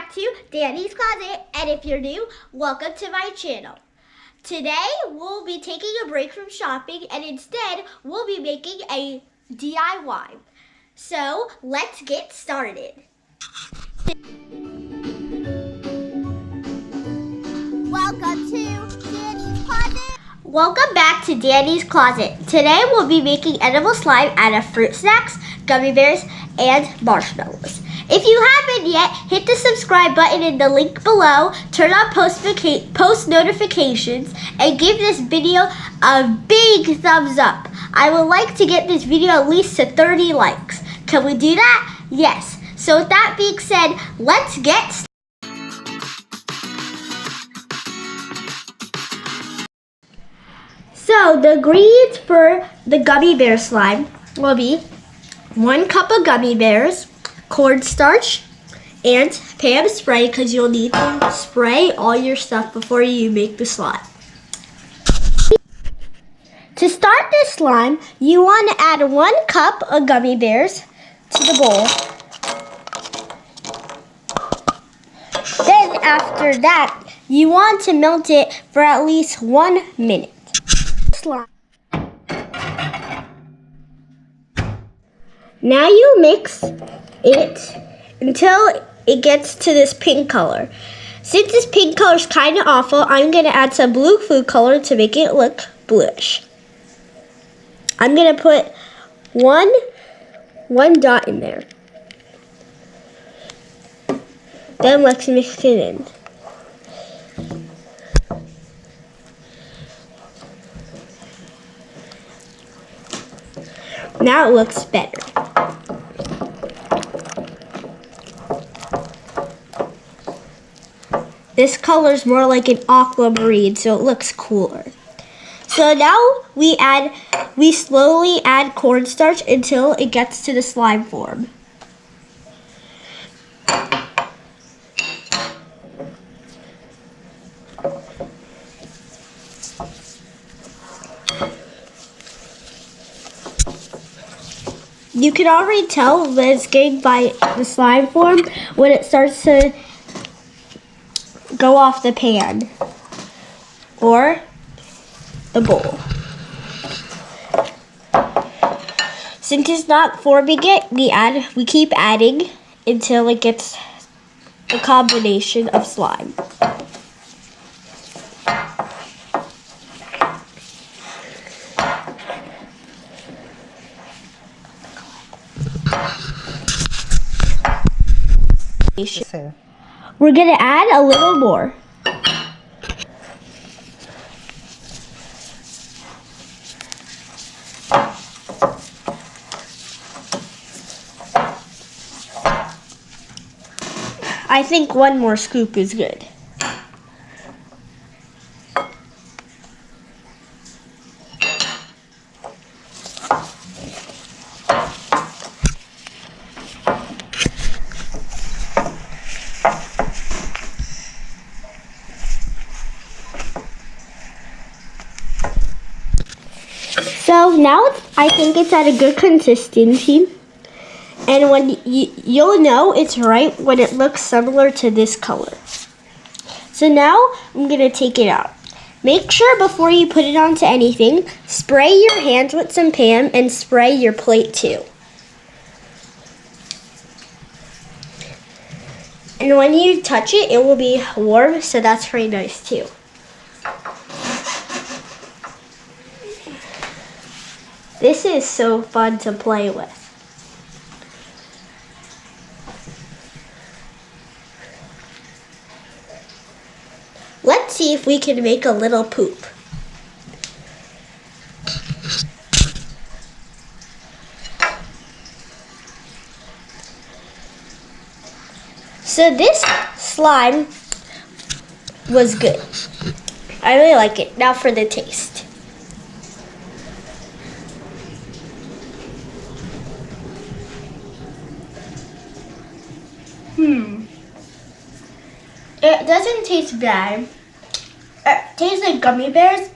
back to Danny's Closet, and if you're new, welcome to my channel. Today, we'll be taking a break from shopping, and instead, we'll be making a DIY. So, let's get started. Welcome to Danny's Closet. Welcome back to Danny's Closet. Today, we'll be making edible slime out of fruit snacks, gummy bears, and marshmallows. If you haven't yet, hit the subscribe button in the link below, turn on post notifications, and give this video a big thumbs up. I would like to get this video at least to 30 likes. Can we do that? Yes. So with that being said, let's get started. So the ingredients for the gummy bear slime will be 1 cup of gummy bears, cornstarch, and Pam spray, because you'll need to spray all your stuff before you make the slime. To start this slime, you want to add 1 cup of gummy bears to the bowl. Then after that, you want to melt it for at least 1 minute. Slime. Now you mix it until it gets to this pink color. Since this pink color is kind of awful, I'm going to add some blue food color to make it look bluish. I'm going to put one dot in there. Then let's mix it in. Now it looks better. This color is more like an aquamarine, so it looks cooler. So now we slowly add cornstarch until it gets to the slime form. You can already tell that it's getting by the slime form when it starts to go off the pan or the bowl. Since it's not forming it, we keep adding until it gets a combination of slime. We're going to add a little more. I think 1 more scoop is good. So now I think it's at a good consistency, and when you'll know it's right when it looks similar to this color. So now I'm going to take it out. Make sure before you put it onto anything, spray your hands with some Pam and spray your plate too. And when you touch it, it will be warm, so that's pretty nice too. This is so fun to play with. Let's see if we can make a little poop. So this slime was good. I really like it. Now for the taste. It doesn't taste bad. It tastes like gummy bears.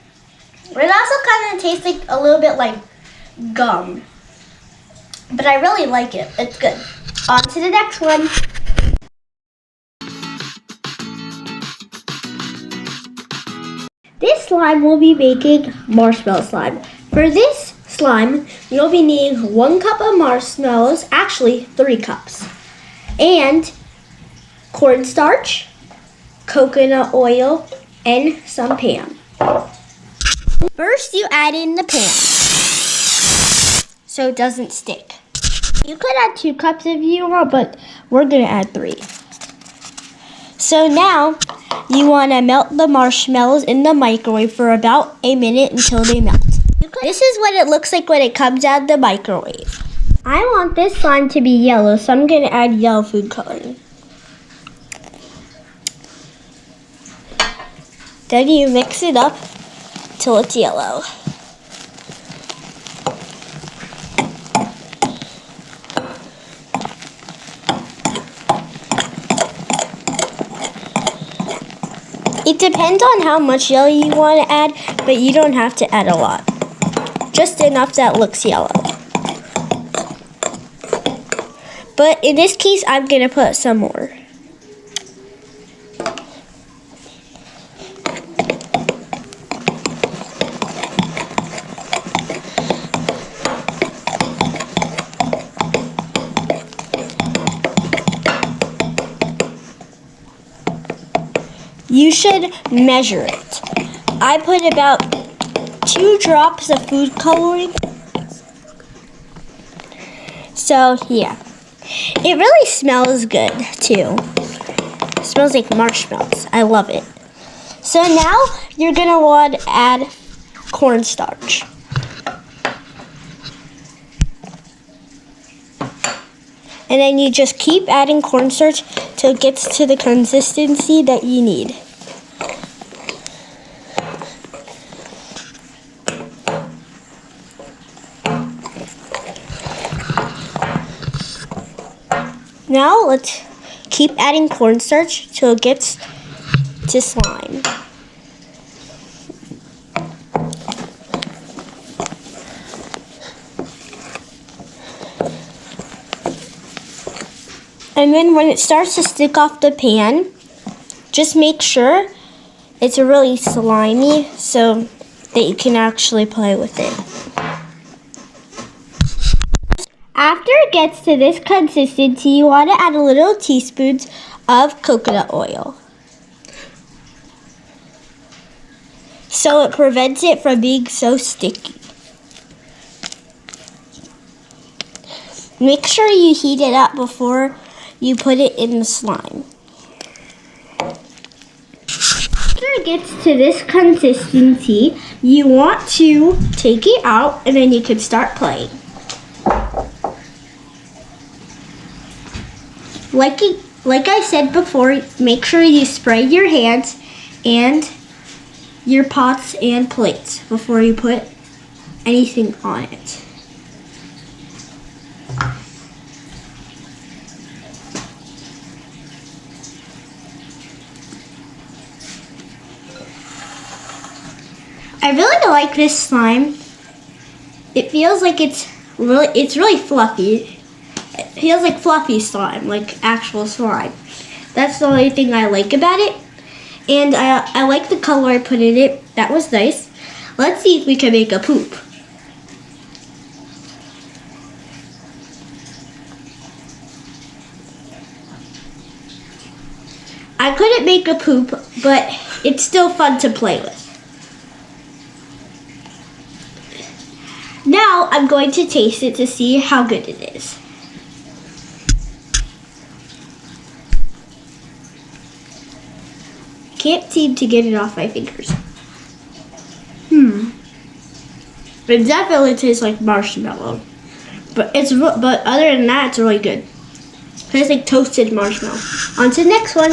It also kind of tastes like a little bit like gum. But I really like it. It's good. On to the next one. slime, we'll be making marshmallow slime. For this slime, you'll be needing 1 cup of marshmallows, actually 3 cups, and cornstarch, coconut oil, and some Pam. First, you add in the Pam so it doesn't stick. You could add 2 cups if you want, but we're gonna add 3. So now, you wanna melt the marshmallows in the microwave for about a minute until they melt. This is what it looks like when it comes out of the microwave. I want this slime to be yellow, so I'm gonna add yellow food coloring. Then you mix it up till it's yellow. It depends on how much yellow you want to add, but you don't have to add a lot. Just enough that looks yellow. But in this case, I'm going to put some more. You should measure it. I put about 2 drops of food coloring. So yeah, it really smells good too. It smells like marshmallows. I love it. So now you're gonna want to add cornstarch. And then you just keep adding cornstarch till it gets to the consistency that you need. Now let's keep adding cornstarch till it gets to slime. And then when it starts to stick off the pan, just make sure it's really slimy so that you can actually play with it. After it gets to this consistency, you want to add a little teaspoons of coconut oil, so it prevents it from being so sticky. Make sure you heat it up before you put it in the slime. After it gets to this consistency, you want to take it out and then you can start playing. Like I said before, make sure you spray your hands and your pots and plates before you put anything on it. I really like this slime. It feels like it's really fluffy. It feels like fluffy slime, like actual slime. That's the only thing I like about it. And I like the color I put in it. That was nice. Let's see if we can make a poop. I couldn't make a poop, but it's still fun to play with. Now I'm going to taste it to see how good it is. Can't seem to get it off my fingers. It definitely tastes like marshmallow, but other than that, it's really good. It tastes like toasted marshmallow. On to the next one.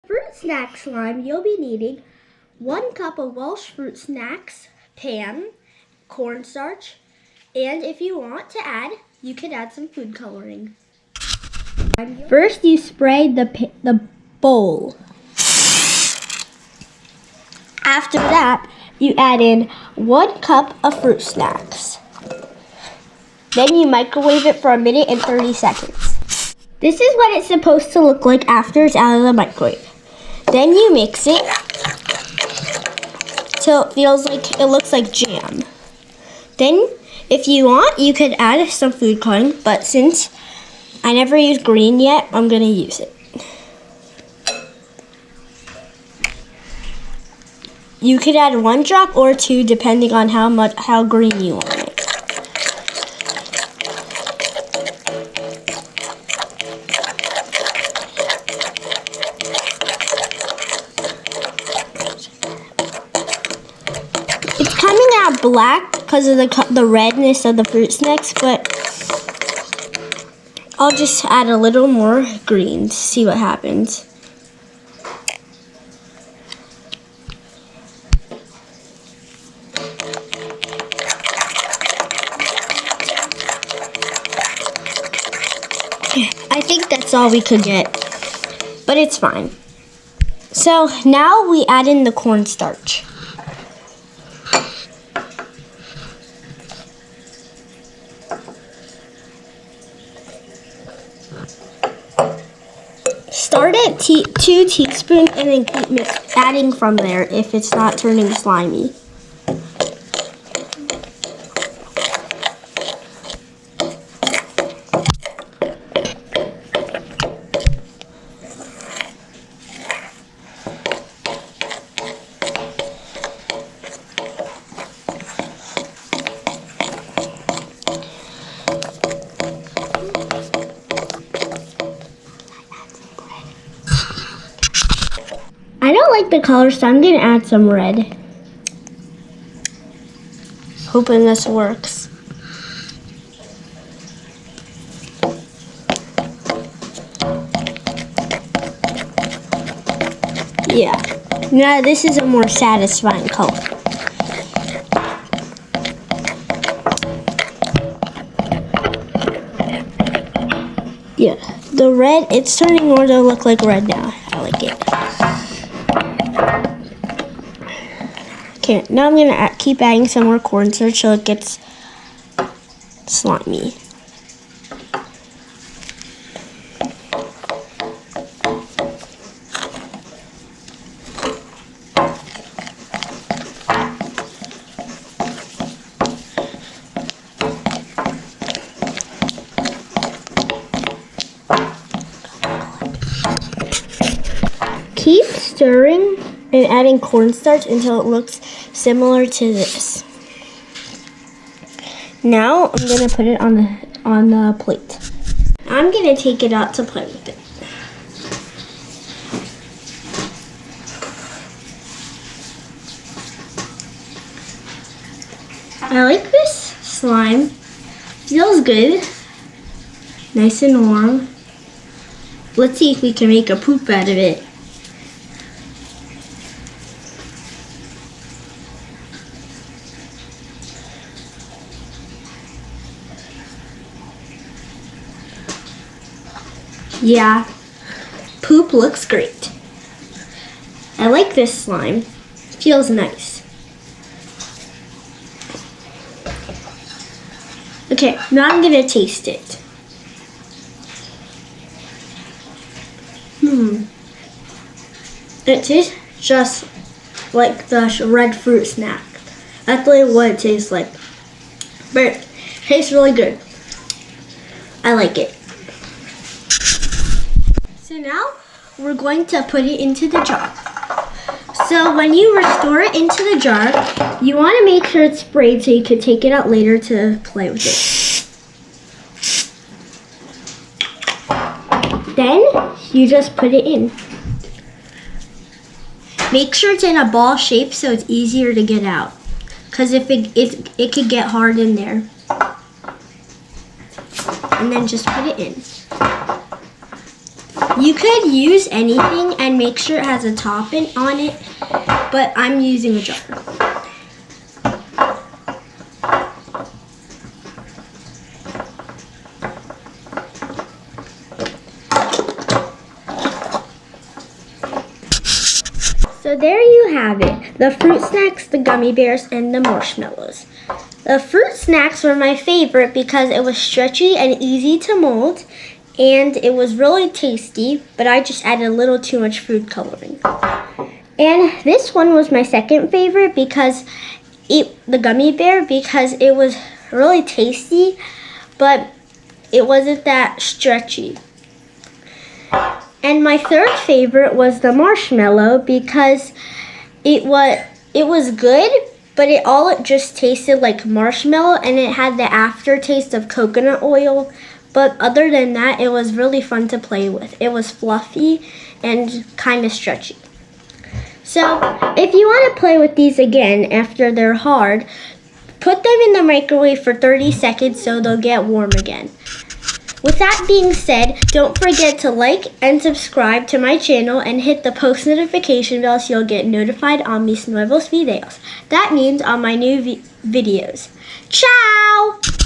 Fruit snack slime, you'll be needing 1 cup of Welsh fruit snacks, Pam, cornstarch, and if you want to add, you can add some food coloring. First, you spray the bowl. After that, you add in 1 cup of fruit snacks. Then you microwave it for 1 minute and 30 seconds. This is what it's supposed to look like after it's out of the microwave. Then you mix it till it looks like jam. Then, if you want, you could add some food coloring, but since I never used green yet, I'm gonna use it. You could add 1 drop or 2 depending on how green you want it. It's coming out black because of the redness of the fruit snacks, but I'll just add a little more green to see what happens. I think that's all we could get, but it's fine. So now we add in the cornstarch. Start at 2 teaspoons and then keep adding from there if it's not turning slimy. I don't like the color, so I'm going to add some red. Hoping this works. Yeah. Now this is a more satisfying color. Yeah. The red, it's turning more to look like red now. I like it. Okay, now I'm going to keep adding some more cornstarch so it gets slimy. Keep stirring and adding cornstarch until it looks similar to this. Now I'm going to put it on the plate. I'm going to take it out to play with it. I like this slime. Feels good. Nice and warm. Let's see if we can make a poop out of it. Yeah, poop looks great. I like this slime. Feels nice. Okay, now I'm gonna taste it. It tastes just like the red fruit snack. That's really what it tastes like. But it tastes really good. I like it. So now we're going to put it into the jar. So when you restore it into the jar, you want to make sure it's sprayed so you can take it out later to play with it. Then you just put it in. Make sure it's in a ball shape so it's easier to get out. Because if it could get hard in there. And then just put it in. You could use anything and make sure it has a top on it, but I'm using a jar. So there you have it, the fruit snacks, the gummy bears, and the marshmallows. The fruit snacks were my favorite because it was stretchy and easy to mold, and it was really tasty, but I just added a little too much food coloring. And this one was my second favorite because the gummy bear, because it was really tasty, but it wasn't that stretchy. And my third favorite was the marshmallow because it was good, but it just tasted like marshmallow, and it had the aftertaste of coconut oil. But other than that, it was really fun to play with. It was fluffy and kind of stretchy. So if you want to play with these again after they're hard, put them in the microwave for 30 seconds so they'll get warm again. With that being said, don't forget to like and subscribe to my channel and hit the post notification bell so you'll get notified on mis nuevos videos. That means on my new videos. Ciao!